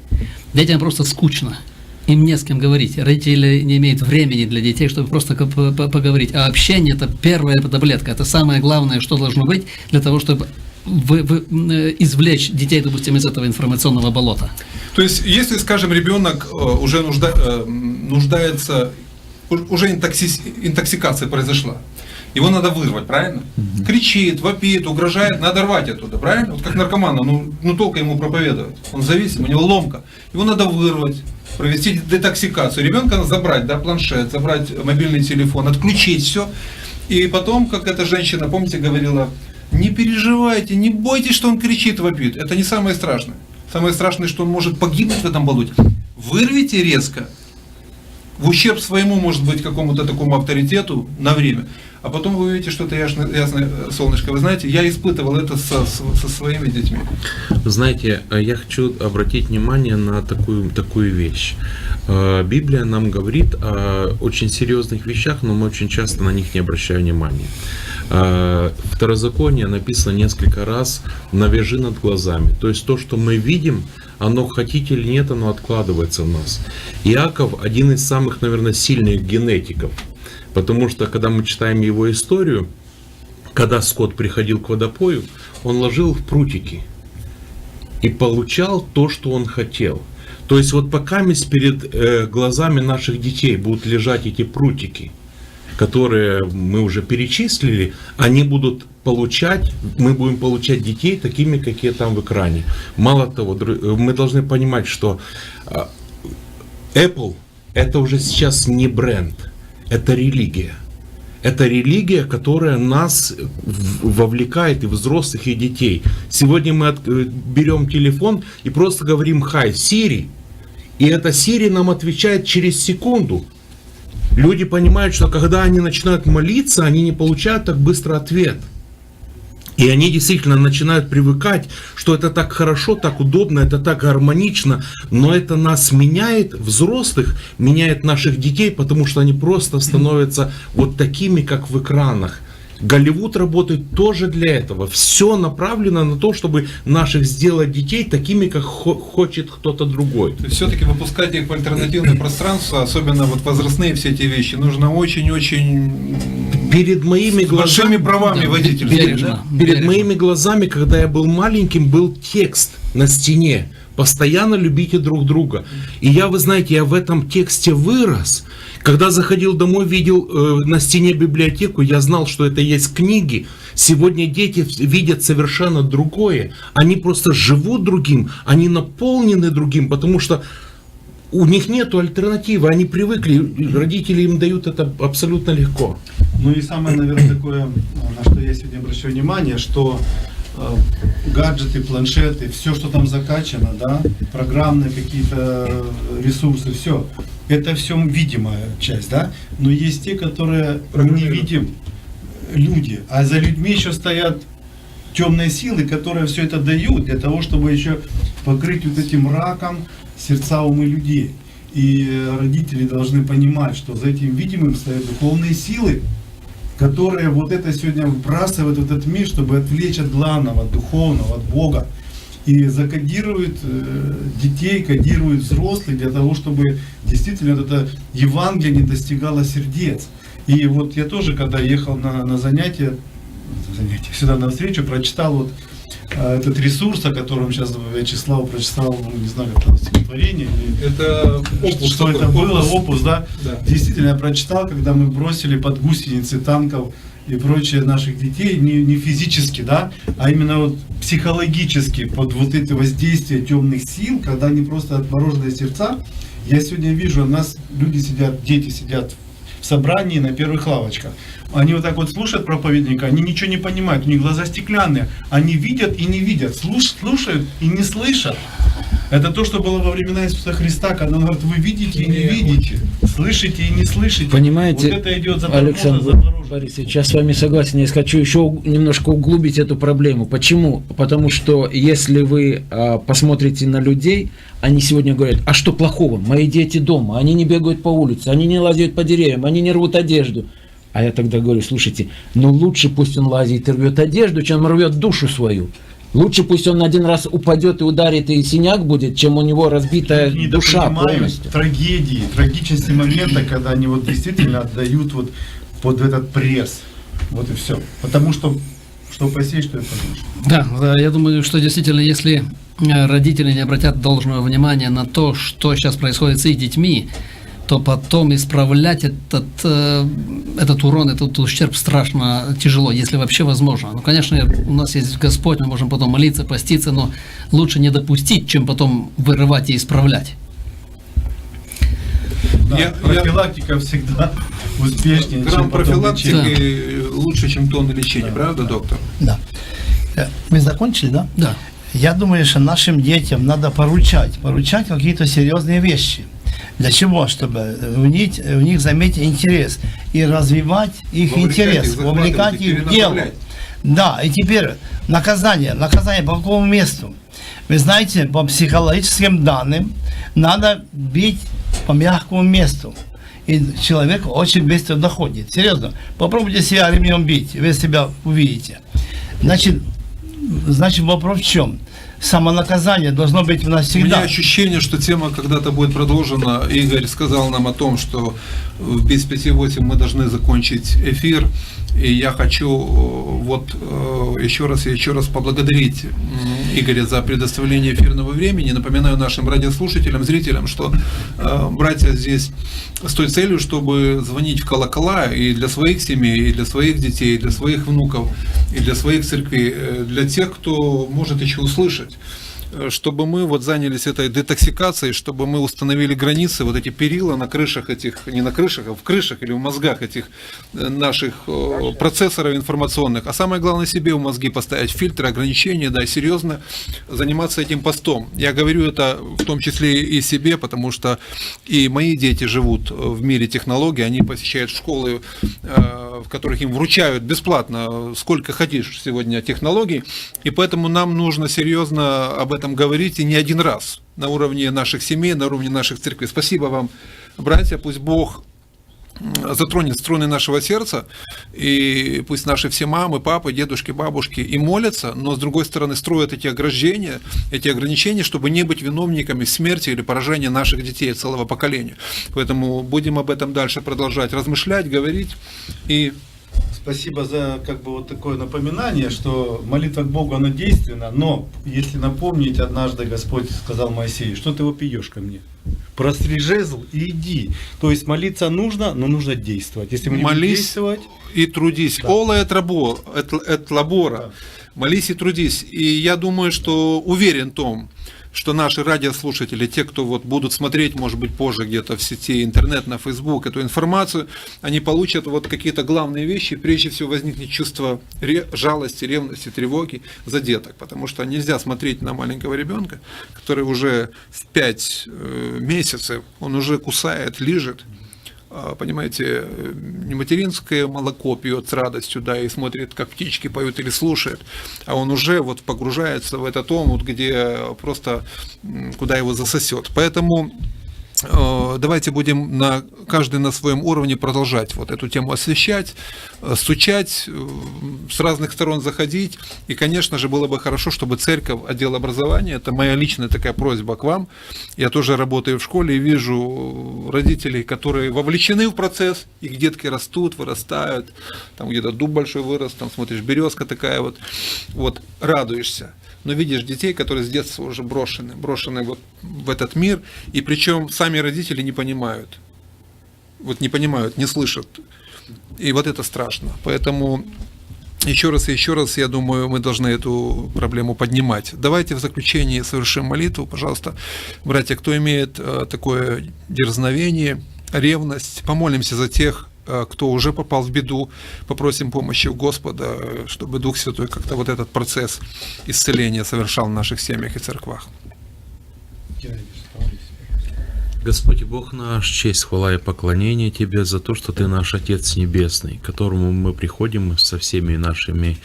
Детям просто скучно. Им не с кем говорить. Родители не имеют времени для детей, чтобы просто поговорить. А общение – это первая таблетка. Это самое главное, что должно быть для того, чтобы извлечь детей, допустим, из этого информационного болота. То есть, если, скажем, ребенок уже нуждается, уже интоксикация произошла, его надо вырвать, правильно? Кричит, вопит, угрожает, надо рвать оттуда, правильно? Вот как наркомана, ну толко ему проповедовать. Он зависим, у него ломка. Его надо вырвать, провести детоксикацию. Ребенка надо забрать, да, планшет, забрать мобильный телефон, отключить все. И потом, как эта женщина, помните, говорила, не переживайте, не бойтесь, что он кричит, вопит. Это не самое страшное. Самое страшное, что он может погибнуть в этом болоте. Вырвите резко, в ущерб своему, может быть, какому-то такому авторитету на время. А потом вы увидите что-то ясное, солнышко. Вы знаете, я испытывал это со своими детьми. Знаете, я хочу обратить внимание на такую вещь. Библия нам говорит о очень серьезных вещах, но мы очень часто на них не обращаем внимания. Второзаконие написано несколько раз «навяжи над глазами». То есть то, что мы видим, оно, хотите или нет, оно откладывается в нас. Иаков один из самых, наверное, сильных генетиков. Потому что, когда мы читаем его историю, когда скот приходил к водопою, он ложил в прутики и получал то, что он хотел. То есть вот пока перед глазами наших детей будут лежать эти прутики, которые мы уже перечислили, они будут получать, мы будем получать детей такими, какие там в экране. Мало того, мы должны понимать, что Apple это уже сейчас не бренд. Это религия. Это религия, которая нас вовлекает и взрослых, и детей. Сегодня мы берем телефон и просто говорим «Hi, Siri», и эта Siri нам отвечает через секунду. Люди понимают, что когда они начинают молиться, они не получают так быстро ответ. И они действительно начинают привыкать, что это так хорошо, так удобно, это так гармонично, но это нас меняет, взрослых, меняет наших детей, потому что они просто становятся вот такими, как в экранах. Голливуд работает тоже для этого. Все направлено на то, чтобы наших сделать детей такими, как хочет кто-то другой. То есть все-таки выпускать их в альтернативное пространство, особенно вот возрастные все эти вещи, нужно очень-очень... Перед моими глазами... Большими правами водителя. Да? Перед моими глазами, когда я был маленьким, был текст на стене. Постоянно любите друг друга. И вы знаете, я в этом тексте вырос. Когда заходил домой, видел на стене библиотеку, я знал, что это есть книги. Сегодня дети видят совершенно другое. Они просто живут другим, они наполнены другим, потому что у них нет альтернативы. Они привыкли, родители им дают это абсолютно легко. Ну и самое, наверное, такое, на что я сегодня обращаю внимание, что гаджеты, планшеты, все, что там закачано, да, программные какие-то ресурсы, все, это все видимая часть, да, но есть те, которые мы не видим, люди, а за людьми еще стоят темные силы, которые все это дают для того, чтобы еще покрыть вот этим мраком сердца, умы людей. И родители должны понимать, что за этим видимым стоят духовные силы, которые вот это сегодня вбрасывают в этот мир, чтобы отвлечь от главного, от духовного, от Бога. И закодируют детей, кодируют взрослых для того, чтобы действительно вот это Евангелие не достигало сердец. И вот я тоже, когда ехал на занятия, сюда на встречу, прочитал вот этот ресурс, о котором сейчас Вячеслав прочитал, не знаю, как там, стихотворение. Это опус. Что это было, опус, да? Да. Действительно, я прочитал, когда мы бросили под гусеницы танков и прочее наших детей, не физически, да, а именно вот психологически под вот это воздействие темных сил, когда они просто отмороженные сердца. Я сегодня вижу, у нас люди сидят, дети сидят в собрании на первых лавочках. Они вот так вот слушают проповедника, они ничего не понимают, у них глаза стеклянные. Они видят и не видят, слушают и не слышат. Это то, что было во времена Иисуса Христа, когда он говорит, вы видите и не видите, слышите и не слышите. Понимаете, вот это идет Александр Борисович, я с вами согласен, я хочу еще немножко углубить эту проблему. Почему? Потому что если вы посмотрите на людей, они сегодня говорят, а что плохого? Мои дети дома, они не бегают по улице, они не лазят по деревьям, они не рвут одежду. А я тогда говорю, слушайте, ну лучше пусть он лазит и рвет одежду, чем рвет душу свою. Лучше пусть он один раз упадет и ударит, и синяк будет, чем у него разбитая душа полностью. Трагедии, трагичности момента, когда они вот действительно отдают вот под этот пресс. Вот и все. Потому что посеешь, что и пожнешь. Да, я думаю, что действительно, если родители не обратят должного внимания на то, что сейчас происходит с их детьми, то потом исправлять этот урон, этот ущерб страшно тяжело, если вообще возможно. Ну, конечно, у нас есть Господь, мы можем потом молиться, поститься, но лучше не допустить, чем потом вырывать и исправлять. Профилактика всегда успешнее, Грамм чем потом лечение. профилактики лучше, чем тонны лечения, правда, доктор? Да. Вы закончили, да? Да. Я думаю, что нашим детям надо поручать какие-то серьезные вещи. Для чего? Чтобы в них заметить интерес и развивать их интерес, вовлекать их в дело. Да, и теперь наказание по какому месту? Вы знаете, по психологическим данным надо бить по мягкому месту. И человек очень быстро доходит. Серьезно. Попробуйте себя ремнем бить, вы себя увидите. Значит, вопрос в чем? Самонаказание должно быть у нас У меня всегда. ощущение, что тема когда-то будет продолжена. Игорь сказал нам о том, что в без 5:08 мы должны закончить эфир. И я хочу еще раз поблагодарить Игоря за предоставление эфирного времени. Напоминаю нашим радиослушателям, зрителям, что братья здесь с той целью, чтобы звонить в колокола и для своих семей, и для своих детей, и для своих внуков, и для своих церквей, для тех, кто может еще услышать, чтобы мы занялись этой детоксикацией, чтобы мы установили границы, эти перила на крышах этих, не на крышах, а в крышах или в мозгах этих наших процессоров информационных, а самое главное себе в мозги поставить фильтры, ограничения, да, и серьезно заниматься этим постом. Я говорю это в том числе и себе, потому что и мои дети живут в мире технологий, они посещают школы, в которых им вручают бесплатно сколько хотишь сегодня технологий, и поэтому нам нужно серьезно об этом говорить, и не один раз, на уровне наших семей, на уровне наших церквей. Спасибо вам, братья, пусть Бог затронет струны нашего сердца, и пусть наши все мамы, папы, дедушки, бабушки и молятся, но с другой стороны строят эти ограничения, чтобы не быть виновниками смерти или поражения наших детей, целого поколения. Поэтому будем об этом дальше продолжать размышлять, говорить. И Спасибо за такое напоминание, что молитва к Богу, она действенна, но если напомнить, однажды Господь сказал Моисею: что ты вопиешь ко мне? Простри жезл и иди. То есть молиться нужно, но нужно действовать. Если мы не будем действовать... и трудись. Да. Ола эт лабора. Да. Молись и трудись. И я думаю, что уверен в том, что наши радиослушатели, те, кто будут смотреть, может быть, позже где-то в сети интернет, на Facebook эту информацию, они получат какие-то главные вещи. Прежде всего возникнет чувство жалости, ревности, тревоги за деток, потому что нельзя смотреть на маленького ребенка, который уже в 5 месяцев, он уже кусает, лижет. Понимаете, не материнское молоко пьет с радостью, да, и смотрит, как птички поют или слушает, а он уже погружается в этот омут, где просто, куда его засосет. Поэтому давайте будем каждый на своем уровне продолжать эту тему освещать, стучать, с разных сторон заходить. И, конечно же, было бы хорошо, чтобы церковь, отдел образования, это моя личная такая просьба к вам. Я тоже работаю в школе и вижу родителей, которые вовлечены в процесс, их детки растут, вырастают, там где-то дуб большой вырос, там смотришь, березка такая радуешься. Но видишь детей, которые с детства уже брошены в этот мир, и причем сами родители не понимают, не слышат, и это страшно. Поэтому еще раз, я думаю, мы должны эту проблему поднимать. Давайте в заключении совершим молитву, пожалуйста, братья, кто имеет такое дерзновение, ревность, помолимся за тех, кто уже попал в беду, попросим помощи у Господа, чтобы Дух Святой как-то этот процесс исцеления совершал в наших семьях и церквах. Господь и Бог наш, честь, хвала и поклонение Тебе за то, что Ты наш Отец Небесный, к которому мы приходим со всеми нашими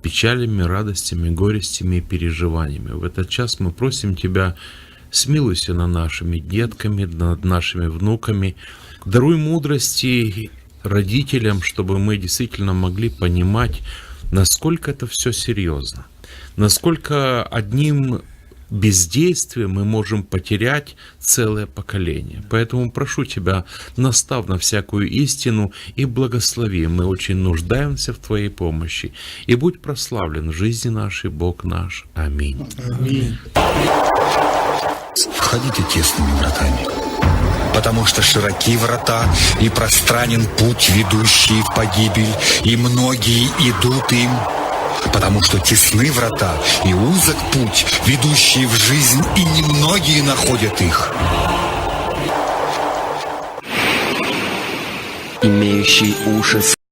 печалями, радостями, горестями и переживаниями. В этот час мы просим Тебя, смилуйся над нашими детками, над нашими внуками, даруй мудрости родителям, чтобы мы действительно могли понимать, насколько это все серьезно, насколько одним бездействием мы можем потерять целое поколение. Поэтому прошу Тебя, настав на всякую истину и благослови. Мы очень нуждаемся в Твоей помощи. И будь прославлен в жизни нашей Бог наш. Аминь. Аминь. Входите тесными вратами, потому что широки врата и пространен путь, ведущий в погибель, и многие идут им. Потому что тесны врата и узок путь, ведущий в жизнь, и немногие находят их. имеющий уши